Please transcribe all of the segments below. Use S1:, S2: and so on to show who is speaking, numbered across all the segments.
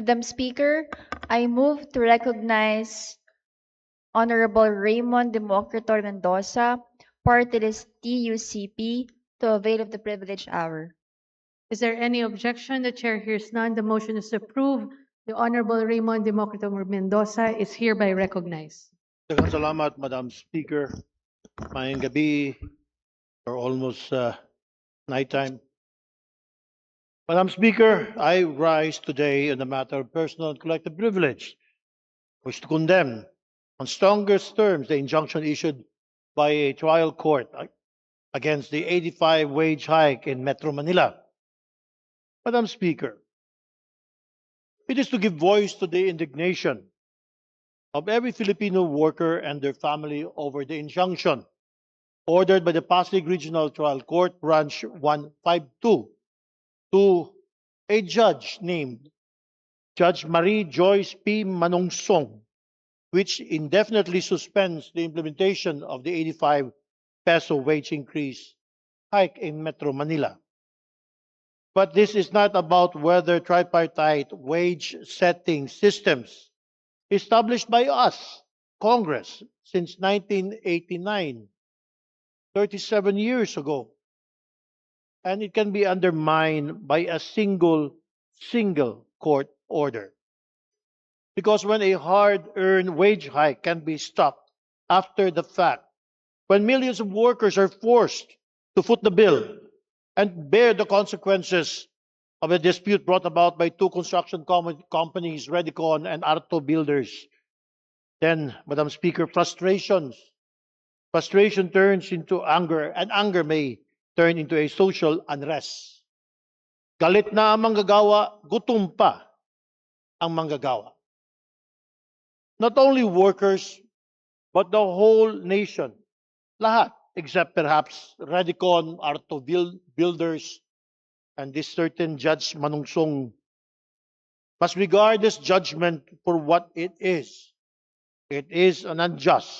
S1: Madam Speaker, I move to recognize Honorable Raymond Democritor Mendoza, party list TUCP, to avail of the privileged hour.
S2: Is there any objection? The chair hears none. The motion is approved. The Honorable Raymond Democrito Mendoza is hereby recognized.
S3: Daghang salamat, Madam Speaker. Mayang gabi, or almost nighttime. Madam Speaker, I rise today on the matter of personal and collective privilege, which to condemn on strongest terms the injunction issued by a trial court against the 85 wage hike in Metro Manila. Madam Speaker, it is to give voice to the indignation of every Filipino worker and their family over the injunction ordered by the Pasig Regional Trial Court, Branch 152, to a judge named Judge Marie Joyce P. Manungsong, which indefinitely suspends the implementation of the 85 peso wage increase hike in Metro Manila. But this is not about whether tripartite wage setting systems established by us, Congress, since 1989, 37 years ago, and it can be undermined by a single court order. Because when a hard-earned wage hike can be stopped after the fact, when millions of workers are forced to foot the bill and bear the consequences of a dispute brought about by two construction companies, Redicon and Arto Builders, then, Madam Speaker, frustration turns into anger, and anger may turn into a social unrest. Galit na ang manggagawa, gutom pa ang manggagawa. Not only workers, but the whole nation, lahat, except perhaps Redicon, Arto Builders, and this certain Judge Manungsong, must regard this judgment for what it is. It is an unjust,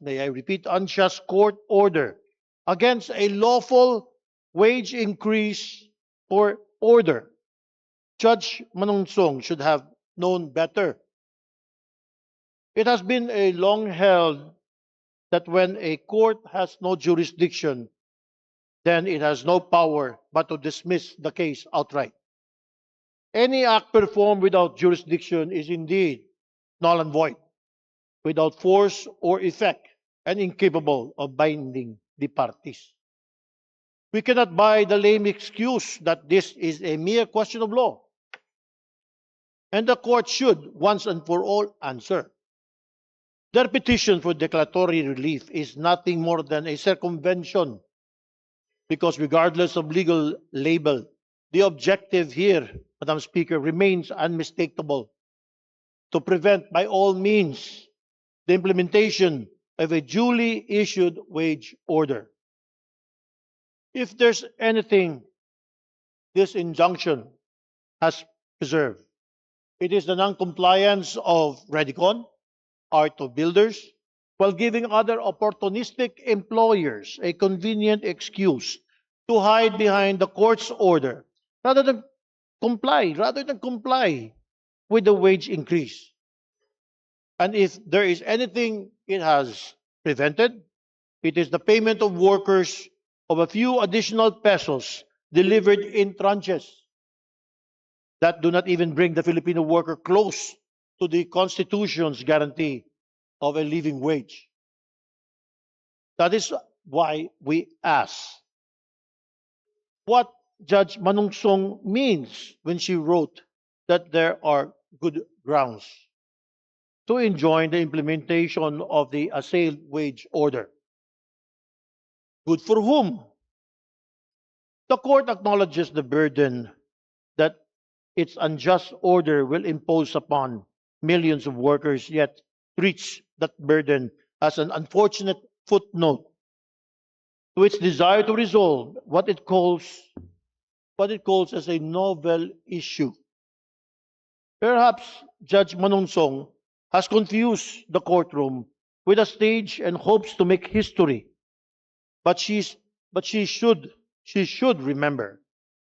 S3: may I repeat, unjust court order against a lawful wage increase or order. Judge Manungsong should have known better. It has been a long held that when a court has no jurisdiction, then it has no power but to dismiss the case outright. Any act performed without jurisdiction is indeed null and void, without force or effect, and incapable of binding the parties. We cannot buy the lame excuse that this is a mere question of law. And the court should, once and for all, answer. Their petition for declaratory relief is nothing more than a circumvention, because regardless of legal label, the objective here, Madam Speaker, remains unmistakable: to prevent by all means the implementation of a duly issued wage order. If there's anything this injunction has preserved, it is the non-compliance of Redicon, Arto Builders, while giving other opportunistic employers a convenient excuse to hide behind the court's order rather than comply with the wage increase. And if there is anything it has prevented, it is the payment of workers of a few additional pesos delivered in tranches that do not even bring the Filipino worker close to the Constitution's guarantee of a living wage. That is why we ask what Judge Manungsong means when she wrote that there are good grounds to enjoin the implementation of the assailed wage order. Good for whom? The court acknowledges the burden that its unjust order will impose upon millions of workers, yet treats that burden as an unfortunate footnote to its desire to resolve what it calls as a novel issue. Perhaps Judge Manungsong has confused the courtroom with a stage and hopes to make history. But she should remember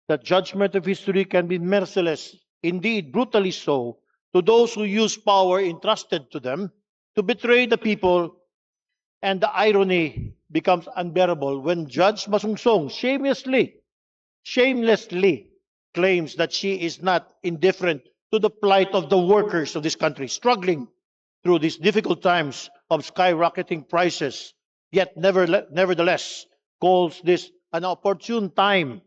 S3: that judgment of history can be merciless indeed brutally so, to those who use power entrusted to them to betray the people, and the irony becomes unbearable when Judge Masungsong shamelessly claims that she is not indifferent to the plight of the workers of this country struggling through these difficult times of skyrocketing prices, yet nevertheless calls this an opportune time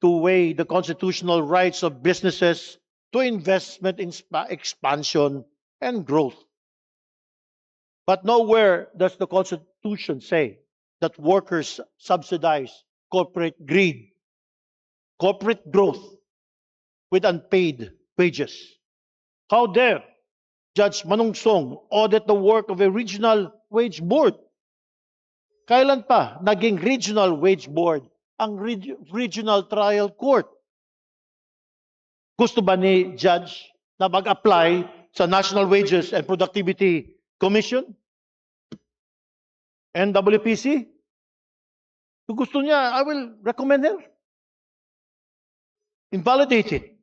S3: to weigh the constitutional rights of businesses to investment in expansion and growth. But nowhere does the Constitution say that workers subsidize corporate greed, corporate growth with unpaid wages. How dare Judge Manungsong audit the work of a regional wage board? Kailan pa naging regional wage board ang regional trial court? Gusto ba ni Judge na mag-apply sa National Wages and Productivity Commission? NWPC? Kung gusto niya, I will recommend her. Invalidate it.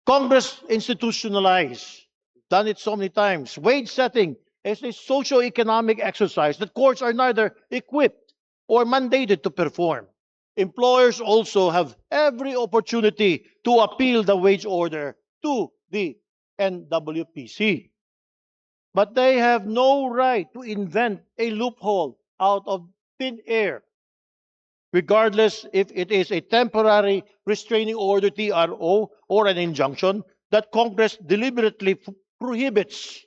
S3: Congress institutionalized, done it so many times. Wage setting is a socio-economic exercise that courts are neither equipped or mandated to perform. Employers also have every opportunity to appeal the wage order to the NWPC. But they have no right to invent a loophole out of thin air, regardless if it is a temporary restraining order, TRO, or an injunction that Congress deliberately prohibits,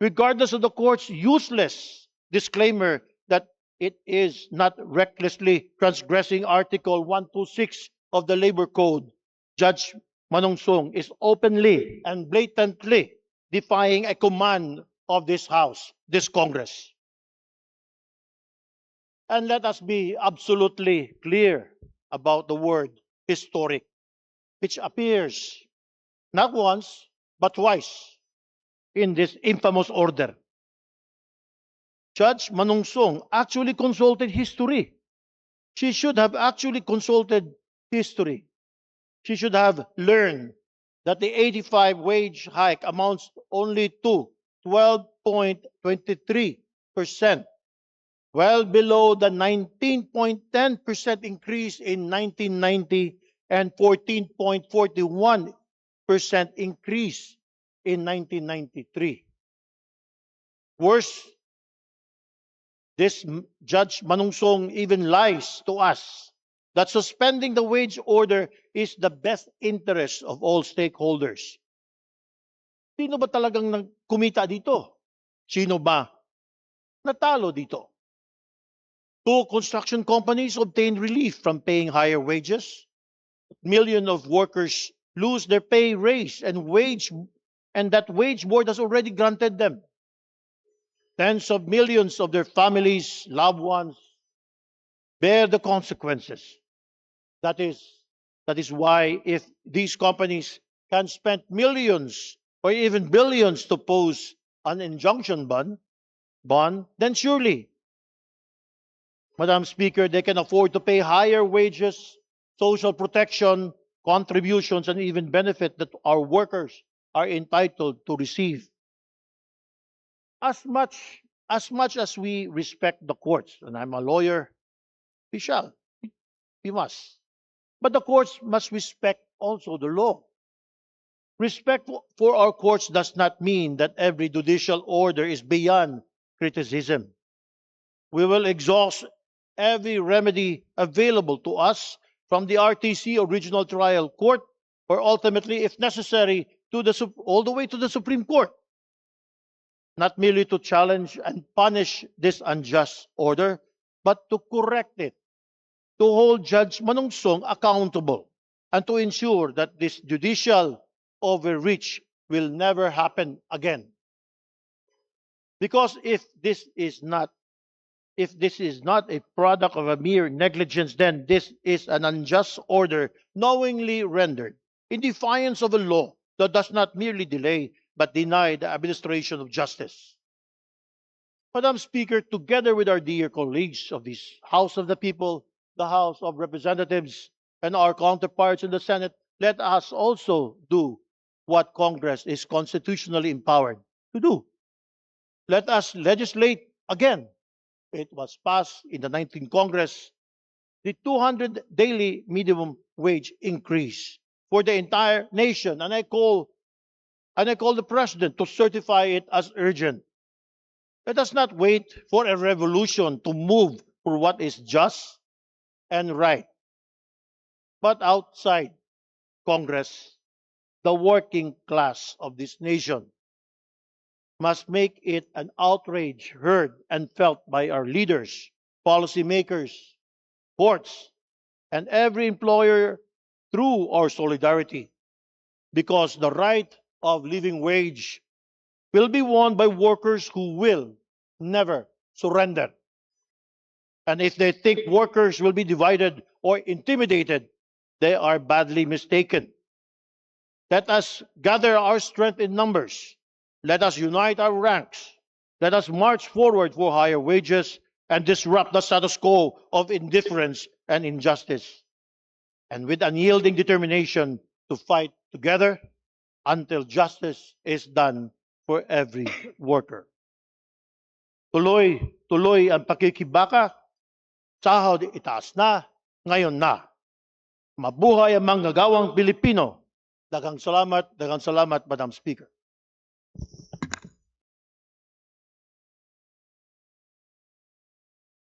S3: regardless of the court's useless disclaimer that it is not recklessly transgressing Article 126 of the Labor Code. Judge Manungsong is openly and blatantly defying a command of this House, this Congress. And let us be absolutely clear about the word historic, which appears not once, but twice in this infamous order. Judge Manungsong actually consulted history. She should have actually consulted history. She should have learned that the 85 wage hike amounts only to 12.23%, well below the 19.10% increase in 1990 and 14.41% increase in 1993. Worse, this Judge Manungsong even lies to us that suspending the wage order is the best interest of all stakeholders. Sino ba talagang kumita dito? Sino ba natalo dito? Two construction companies obtained relief from paying higher wages. Millions of workers lose their pay raise and that wage board has already granted them. Tens of millions of their families, loved ones, bear the consequences. That is why if these companies can spend millions or even billions to pose an injunction bond, then surely, Madam Speaker, they can afford to pay higher wages, social protection, contributions, and even benefit that our workers are entitled to receive. As much as we respect the courts, and I'm a lawyer, we must. But the courts must respect also the law. Respect for our courts does not mean that every judicial order is beyond criticism. We will exhaust every remedy available to us from the RTC Original Trial Court, or ultimately, if necessary, all the way to the Supreme Court. Not merely to challenge and punish this unjust order, but to correct it, to hold Judge Manungsong accountable, and to ensure that this judicial overreach will never happen again. Because if this is not a product of a mere negligence, then this is an unjust order knowingly rendered in defiance of a law that does not merely delay but deny the administration of justice. Madam Speaker, together with our dear colleagues of this House of the People, the House of Representatives, and our counterparts in the Senate, let us also do what Congress is constitutionally empowered to do. Let us legislate again. It was passed in the 19th Congress, the 200 daily minimum wage increase for the entire nation. And I call the President to certify it as urgent. Let us not wait for a revolution to move for what is just and right. But outside Congress, the working class of this nation must make it an outrage heard and felt by our leaders, policymakers, courts, and every employer through our solidarity. Because the right of living wage will be won by workers who will never surrender. And if they think workers will be divided or intimidated, they are badly mistaken. Let us gather our strength in numbers. Let us unite our ranks. Let us march forward for higher wages and disrupt the status quo of indifference and injustice. And with unyielding determination to fight together until justice is done for every worker. Tuloy ang pakikibaka. Sahod itaas na, ngayon na. Mabuhay ang manggagawang Pilipino. Daghang salamat, Madam Speaker.